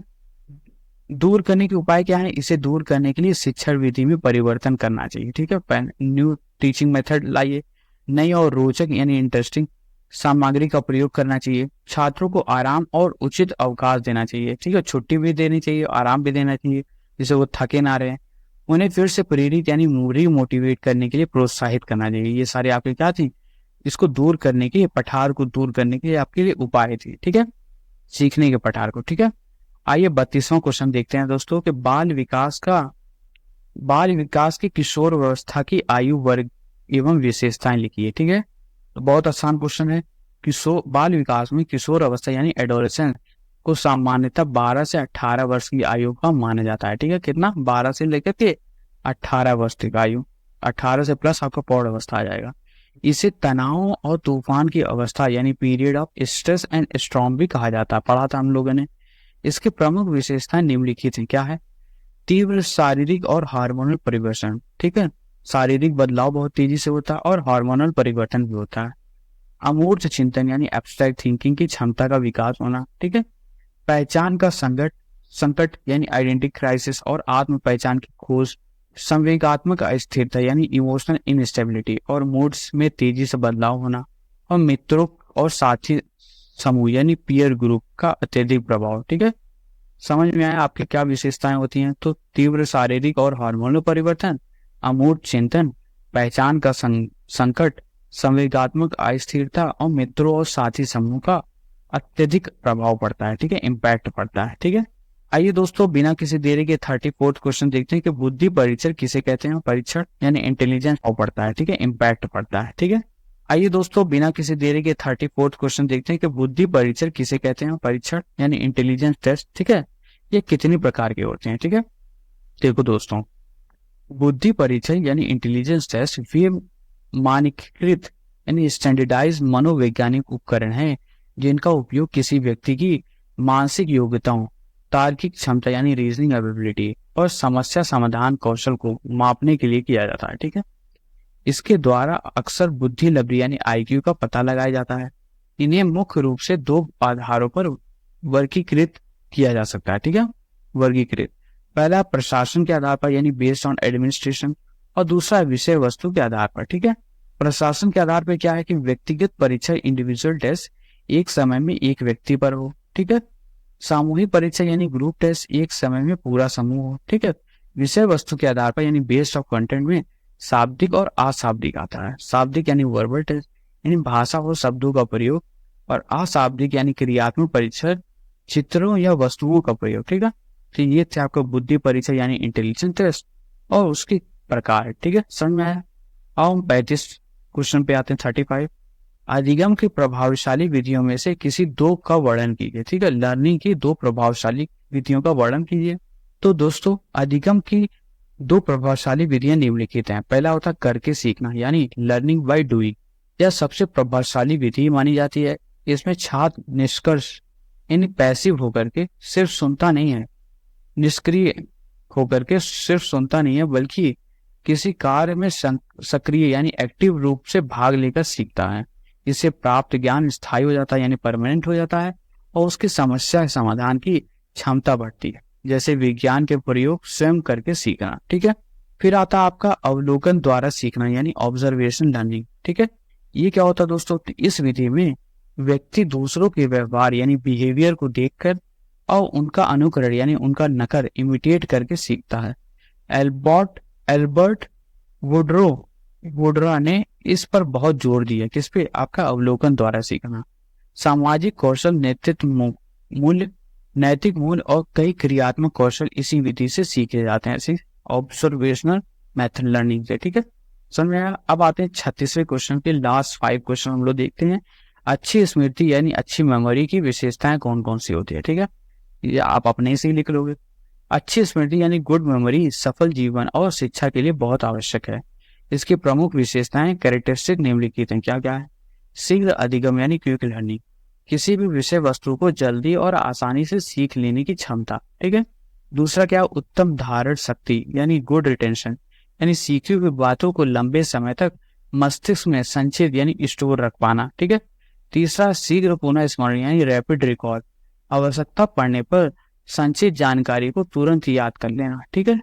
दूर करने के उपाय क्या है? इसे दूर करने के लिए शिक्षण विधि में परिवर्तन करना चाहिए। ठीक है, न्यू टीचिंग मेथड लाइए, नई और रोचक यानी इंटरेस्टिंग सामग्री का प्रयोग करना चाहिए, छात्रों को आराम और उचित अवकाश देना चाहिए। ठीक है, छुट्टी भी देनी चाहिए, आराम भी देना चाहिए जिससे वो थके ना रहे, उन्हें फिर से प्रेरित यानी मोटिवेट करने के लिए प्रोत्साहित करना चाहिए। ये सारे आपके क्या थी, इसको दूर करने के, पठार को दूर करने के आपके लिए उपाय थे। ठीक है, सीखने के पठार को। ठीक है, आइए 32वां क्वेश्चन देखते हैं दोस्तों कि बाल विकास की किशोर अवस्था की आयु वर्ग एवं विशेषताएं लिखिए। ठीक है, तो बहुत आसान क्वेश्चन है। बाल विकास में किशोर अवस्था यानी एडोलेसेंस को सामान्यतः 12 से 18 वर्ष की आयु का माना जाता है। ठीक है, कितना? 12 से लेकर के 18 वर्ष तक आयु, 18 से प्लस आपका प्रौढ़ अवस्था आ जाएगा। इसे तनाव और तूफान की अवस्था यानी period of stress and storm भी कहा जाता है, पढ़ा था हम लोगों ने। इसकी प्रमुख विशेषताएं निम्नलिखित हैं। क्या है? तीव्र शारीरिक और हार्मोनल परिवर्तन। ठीक है, शारीरिक बदलाव बहुत तेजी से होता है और हार्मोनल परिवर्तन भी होता है। अमूर्त चिंतन यानी एब्स्ट्रैक्ट थिंकिंग की क्षमता का विकास होना। ठीक है, पहचान का संकट यानी आइडेंटिटी क्राइसिस और आत्म पहचान की खोज, संवेगात्मक अस्थिरता यानी इमोशनल इनस्टेबिलिटी और मूड्स में तेजी से बदलाव होना, और मित्रों और साथी समूह यानी पीयर ग्रुप का अत्यधिक प्रभाव। ठीक है, समझ में आया आपकी क्या विशेषताएं होती हैं? तो तीव्र शारीरिक और हार्मोनल परिवर्तन, अमूर्त चिंतन, पहचान का संकट, संवेगात्मक अस्थिरता और मित्रों और साथी समूह का अत्यधिक प्रभाव पड़ता है। ठीक है, इम्पैक्ट पड़ता है। ठीक है, आइए दोस्तों बिना किसी देरी के 34वां क्वेश्चन देखते हैं कि बुद्धि परीक्षण किसे कहते हैं? परीक्षण यानी इंटेलिजेंस पड़ता है। ठीक है, इम्पैक्ट पड़ता है। ठीक है, आइए दोस्तों बिना किसी देरी के 34वां क्वेश्चन देखते हैं कि बुद्धि परीक्षण किसे कहते हैं? परीक्षण यानी इंटेलिजेंस टेस्ट। ठीक है, ये कितनी प्रकार के होते हैं? ठीक है, देखो दोस्तों, बुद्धि परीक्षण यानी इंटेलिजेंस टेस्ट वे मानकीकृत यानी स्टैंडर्डाइज मनोवैज्ञानिक उपकरण हैं जिनका उपयोग किसी व्यक्ति की मानसिक योग्यताओं, तार्किक क्षमता यानी रीजनिंग एबिलिटी और समस्या समाधान कौशल को मापने के लिए किया जाता है। ठीक है, इसके द्वारा अक्सर बुद्धि लब्धि यानी आईक्यू का पता लगाया जाता है। इन्हें मुख्य रूप से 2 आधारों पर वर्गीकृत किया जा सकता है। ठीक है, वर्गीकृत, पहला प्रशासन के आधार पर यानी बेस्ड ऑन एडमिनिस्ट्रेशन, और दूसरा विषय वस्तु के आधार पर। ठीक है, प्रशासन के आधार पर क्या है कि व्यक्तिगत परीक्षा इंडिविजुअल टेस्ट एक समय में एक व्यक्ति पर हो, ठीक है। सामूहिक परीक्षा यानी ग्रुप टेस्ट एक समय में पूरा समूह हो, ठीक है। विषय वस्तु के आधार पर यानी बेस्ड ऑफ कंटेंट में शाब्दिक और अशाब्दिक आता है। शाब्दिक यानी वर्बल टेस्ट यानी भाषा और शब्दों का प्रयोग, और अशाब्दिक यानी क्रियात्मक परीक्षण, चित्रों या वस्तुओं का प्रयोग, ठीक है। तो ये थे आपका बुद्धि परीक्षा यानी इंटेलिजेंस टेस्ट और उसके प्रकार, ठीक है। समझ में आया। अब हम 35 क्वेश्चन पे आते हैं, 35। अधिगम की प्रभावशाली विधियों में से किसी दो का वर्णन कीजिए, ठीक है। लर्निंग की दो प्रभावशाली विधियों का वर्णन कीजिए। तो दोस्तों अधिगम की दो प्रभावशाली विधियां निम्नलिखित हैं। पहला होता है करके सीखना यानी लर्निंग बाय डूइंग। यह सबसे प्रभावशाली विधि मानी जाती है। इसमें छात्र निष्कर्ष यानी पैसिव होकर के सिर्फ सुनता नहीं है, निष्क्रिय होकर के सिर्फ सुनता नहीं है, बल्कि किसी कार्य में सक्रिय यानी एक्टिव रूप से भाग लेकर सीखता है। इससे प्राप्त ज्ञान स्थायी हो जाता है यानी परमानेंट हो जाता है, और उसकी समस्या समाधान की क्षमता बढ़ती है, जैसे विज्ञान के प्रयोग स्वयं करके सीखना, ठीक है। फिर आता है आपका अवलोकन द्वारा सीखना यानी ऑब्जर्वेशन लर्निंग, ठीक है। ये क्या होता है दोस्तों, इस विधि में व्यक्ति दूसरों के व्यवहार यानी बिहेवियर को देखकर और उनका अनुकरण यानी उनका नकल इमिटेट करके सीखता है। एल्बर्ट वुडरा ने इस पर बहुत जोर दिया, किस पे, आपका अवलोकन द्वारा सीखना। सामाजिक कौशल, नैतिक मूल्य और कई क्रियात्मक कौशल इसी विधि से सीखे जाते हैं, ऐसे ऑब्जर्वेशनल मेथड लर्निंग से, ठीक है। समझ में आया। अब आते हैं 36वें क्वेश्चन के लास्ट 5 क्वेश्चन हम लोग देखते हैं। अच्छी स्मृति यानी अच्छी मेमोरी की विशेषताएं कौन कौन सी होती है, ठीक है। ये आप अपने से ही लिख लोगे। अच्छी स्मृति यानी गुड मेमोरी सफल जीवन और शिक्षा के लिए बहुत आवश्यक है। इसकी प्रमुख विशेषताएं कैरेक्टरिस्टिक निम्नलिखित हैं। क्या क्या है। शीघ्र अधिगम यानी क्विक लर्निंग, किसी भी विषय वस्तु को जल्दी और आसानी से सीख लेने की क्षमता, ठीक है। दूसरा क्या, उत्तम धारण शक्ति यानी गुड रिटेंशन, यानी सीखी हुई बातों को लंबे समय तक मस्तिष्क में संचित यानी स्टोर रख पाना, ठीक है। तीसरा शीघ्र पुनः स्मरण यानी रैपिड रिकॉल, आवश्यकता पड़ने पर संचित जानकारी को तुरंत याद कर लेना, ठीक है।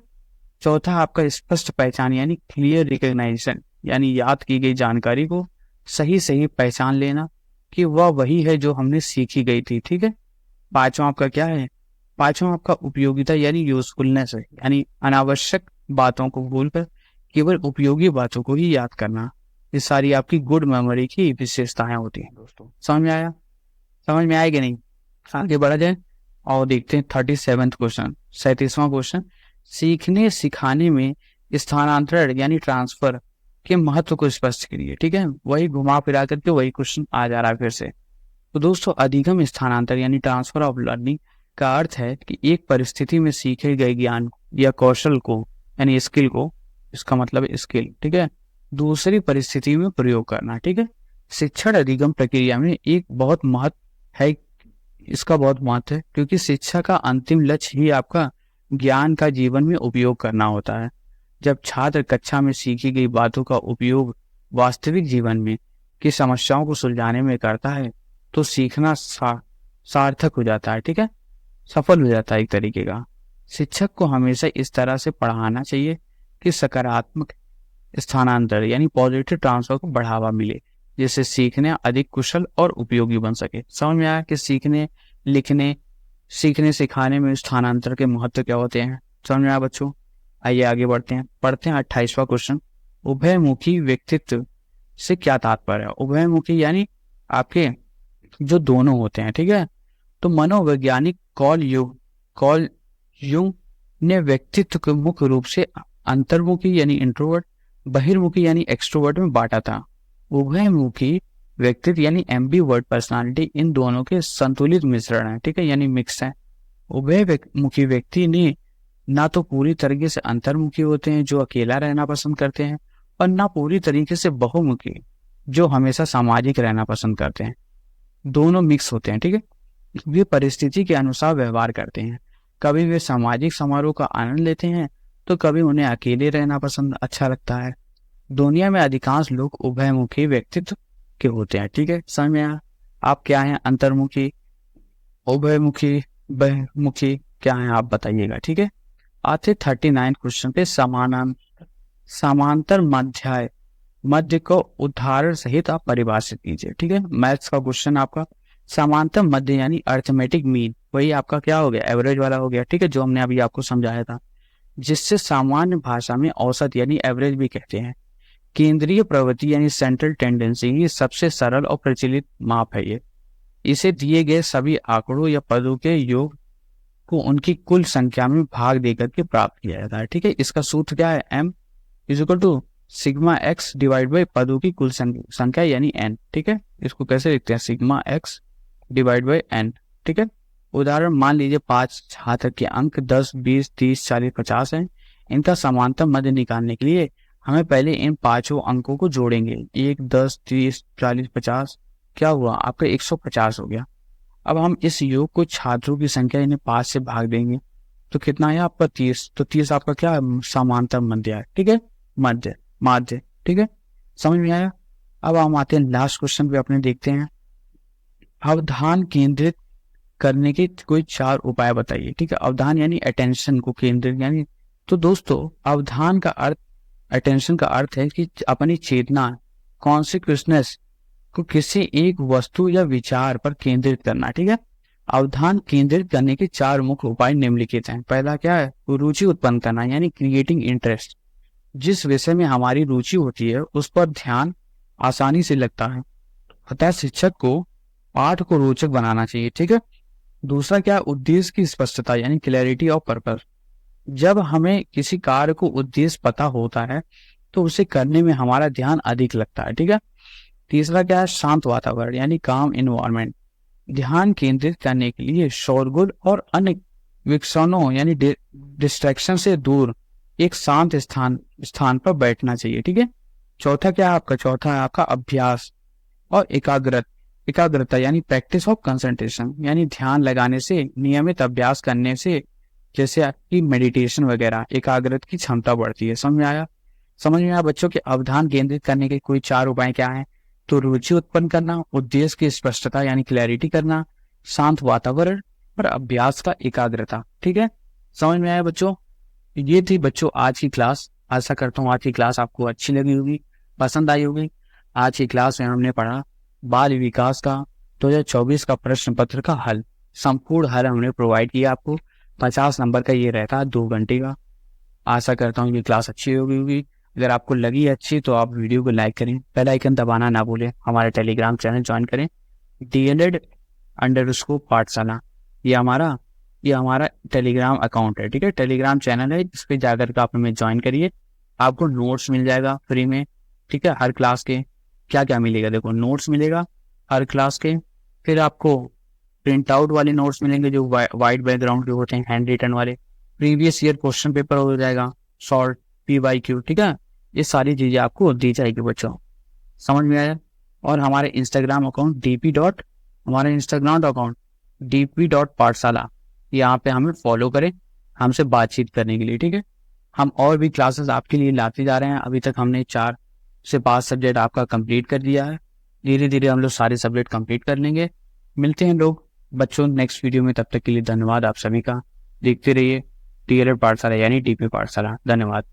चौथा आपका स्पष्ट पहचान यानी क्लियर रिकॉग्निशन, यानी याद की गई जानकारी को सही सही पहचान लेना कि वह वही है जो हमने सीखी गई थी, ठीक है। पांचवा आपका क्या है, पांचवा आपका उपयोगिता यानी यूजफुलनेस है, यानी अनावश्यक बातों को भूलकर केवल उपयोगी बातों को ही याद करना। ये सारी आपकी गुड मेमोरी की विशेषताएं होती हैं दोस्तों। समझ में आया, समझ में आएगी नहीं। आगे बढ़ा जाए और देखते हैं 37वां क्वेश्चन, 37वां क्वेश्चन। सीखने सिखाने में स्थानांतरण यानी ट्रांसफर के महत्व को स्पष्ट करिए, ठीक है। वही घुमा फिरा करके वही क्वेश्चन आ जा रहा है फिर से। तो दोस्तों अधिगम स्थानांतरण यानी ट्रांसफर ऑफ लर्निंग का अर्थ है कि एक परिस्थिति में सीखे गए ज्ञान या कौशल को यानी स्किल को, इसका मतलब स्किल, ठीक है, दूसरी परिस्थिति में प्रयोग करना, ठीक है। शिक्षण अधिगम प्रक्रिया में एक बहुत महत्व है, इसका बहुत महत्व है, क्योंकि शिक्षा का अंतिम लक्ष्य ही आपका ज्ञान का जीवन में उपयोग करना होता है। जब छात्र कक्षा में सीखी गई बातों का उपयोग वास्तविक जीवन में की समस्याओं को सुलझाने में करता है तो सीखना सार्थक हो जाता है, ठीक है, सफल हो जाता है एक तरीके का। शिक्षक को हमेशा इस तरह से पढ़ाना चाहिए कि सकारात्मक स्थानांतर यानी पॉजिटिव ट्रांसफर को बढ़ावा मिले, जिससे सीखने अधिक कुशल और उपयोगी बन सके। समझ में आया कि सीखने सीखने सिखाने में स्थानांतर के महत्व क्या होते हैं। समझ में आया बच्चों। आइए आगे बढ़ते हैं, पढ़ते हैं 28वां क्वेश्चन। उभयमुखी व्यक्तित्व से क्या तात्पर्य है। उभयमुखी यानी आपके जो दोनों होते हैं, ठीक है। तो मनोवैज्ञानिक कॉल युंग ने व्यक्तित्व को मुख्य रूप से अंतर्मुखी यानी इंट्रोवर्ट, बहिर्मुखी यानी एक्सट्रोवर्ट में बांटा था। उभयमुखी व्यक्तित्व यानी एम्बीवर्ट पर्सनालिटी इन दोनों के संतुलित मिश्रण है, ठीक है, यानी मिक्स है। उभयमुखी व्यक्ति ने ना तो पूरी तरीके से अंतर्मुखी होते हैं जो अकेला रहना पसंद करते हैं, और ना पूरी तरीके से बहुमुखी जो हमेशा सामाजिक रहना पसंद करते हैं। दोनों मिक्स होते हैं, ठीक है। वे परिस्थिति के अनुसार व्यवहार करते हैं। कभी वे सामाजिक समारोह का आनंद लेते हैं तो कभी उन्हें अकेले रहना पसंद अच्छा लगता है। दुनिया में अधिकांश लोग उभयमुखी व्यक्तित्व के होते हैं, ठीक है। समझ में आया। आप क्या हैं, अंतर्मुखी, उभयमुखी, बहिर्मुखी क्या हैं आप बताइएगा, ठीक है। आते 39 क्वेश्चन पे समांतर मध्य को उदाहरण सहित आप परिभाषित कीजिए, ठीक है। मैथ्स का क्वेश्चन आपका समांतर मध्य यानी अर्थमेटिक मीन, वही आपका क्या हो गया, एवरेज वाला हो गया, ठीक है, जो हमने अभी आपको समझाया था, जिससे सामान्य भाषा में औसत यानी एवरेज भी कहते हैं। केंद्रीय प्रवृत्ति यानी सेंट्रल टेंडेंसी, ये सबसे सरल और प्रचलित माप है ये। इसे दिए गए सभी आंकड़ों या पदों के योग को उनकी कुल संख्या में भाग देकर के प्राप्त किया जाता है, ठीक है। इसका सूत्र क्या है, m is equal to sigma x divide by पदों की कुल संख्या यानी n, ठीक है। इसको कैसे लिखते हैं, sigma x divide by n, ठीक है। उदाहरण मान लीजिए 5 छात्र के अंक 10, 20, 30, 40, 50 हैं। इनका समांतर मध्य निकालने के लिए हमें पहले इन पांचों अंकों को जोड़ेंगे, 1, 10, 30, 40, 50, क्या हुआ आपका 150 हो गया। अब हम इस योग को छात्रों की संख्या इन्हें 5 से भाग देंगे तो कितना है आपका 30, तो 30 आपका क्या है, समांतर मध्य है, ठीक है, मध्य माध्य, ठीक है, समझ में आया। अब हम आते हैं लास्ट क्वेश्चन पे अपने, देखते हैं अवधान केंद्रित करने के कोई 4 उपाय बताइए, ठीक है। अवधान यानी अटेंशन को केंद्रित यानी, तो दोस्तों अवधान का अर्थ, अटेंशन का अर्थ है कि अपनी चेतना, कॉन्सिक्वेंस को किसी एक वस्तु या विचार पर केंद्रित करना, ठीक है। अवधान केंद्रित करने के 4 मुख्य उपाय निम्नलिखित हैं। पहला क्या है, रुचि उत्पन्न करना यानी क्रिएटिंग इंटरेस्ट, जिस विषय में हमारी रुचि होती है उस पर ध्यान आसानी से लगता है, अतः शिक्षक को पाठ को रोचक बनाना चाहिए, ठीक है। दूसरा क्या, उद्देश्य की स्पष्टता यानी क्लैरिटी ऑफ पर्पस, जब हमें किसी कार्य को उद्देश्य पता होता है तो उसे करने में हमारा ध्यान अधिक लगता है, ठीक है। तीसरा क्या है, शांत वातावरण यानी काम इन्वायरमेंट, ध्यान केंद्रित करने के लिए शोरगुल और अन्य विक्षणों यानी डिस्ट्रैक्शन से दूर एक शांत स्थान पर बैठना चाहिए, ठीक है। चौथा क्या है आपका, चौथा है आपका अभ्यास और एकाग्रता यानी प्रैक्टिस ऑफ कंसंट्रेशन, यानी ध्यान लगाने से, नियमित अभ्यास करने से, जैसे आपकी मेडिटेशन वगैरह, एकाग्रता की क्षमता बढ़ती है। समझ में आया, समझ में आया बच्चों के अवधान केंद्रित करने के कोई 4 उपाय क्या हैं, तो रुचि उत्पन्न करना, उद्देश्य की स्पष्टता यानी क्लैरिटी करना, शांत वातावरण और अभ्यास का एकाग्रता, ठीक है। समझ में आया बच्चों, ये थी बच्चों आज की क्लास। आशा करता हूँ आज की क्लास आपको अच्छी लगी होगी, पसंद आई होगी। आज की क्लास में हमने पढ़ा बाल विकास का 2024 का प्रश्न पत्र का हल, संपूर्ण हल हमने प्रोवाइड किया आपको। 50 नंबर का ये रहता है, 2 घंटे का। आशा करता हूँ ये क्लास अच्छी होगी। अगर आपको लगी अच्छी तो आप वीडियो को लाइक करें, बेल आइकन दबाना ना भूलें, हमारे टेलीग्राम चैनल ज्वाइन करें, DLED पाठशाला, ये हमारा टेलीग्राम अकाउंट है, ठीक है, टेलीग्राम चैनल है, इस पे जाकर के आप हमें ज्वाइन करिए। आपको नोट्स मिल जाएगा फ्री में, ठीक है। हर क्लास के क्या क्या मिलेगा, देखो नोट्स मिलेगा हर क्लास के, फिर आपको प्रिंट आउट वाले नोट्स मिलेंगे जो वाइट बैकग्राउंड के होते हैं, हैंड रिटन वाले, प्रीवियस ईयर क्वेश्चन पेपर हो जाएगा, शॉर्ट PYQ, ठीक है। ये सारी चीजें आपको दी जाएगी बच्चों, समझ में आया। और हमारे इंस्टाग्राम अकाउंट DP.पाठशाला, यहाँ पे हमें फॉलो करें, हमसे बातचीत करने के लिए, ठीक है। हम और भी क्लासेस आपके लिए लाते जा रहे हैं। अभी तक हमने 4 से 5 सब्जेक्ट आपका कंप्लीट कर दिया है, धीरे धीरे हम लोग सारे सब्जेक्ट कंप्लीट कर लेंगे। मिलते हैं लोग बच्चों नेक्स्ट वीडियो में, तब तक के लिए धन्यवाद आप सभी का। देखते रहिए DLED पाठशाला यानी DP पाठशाला। धन्यवाद।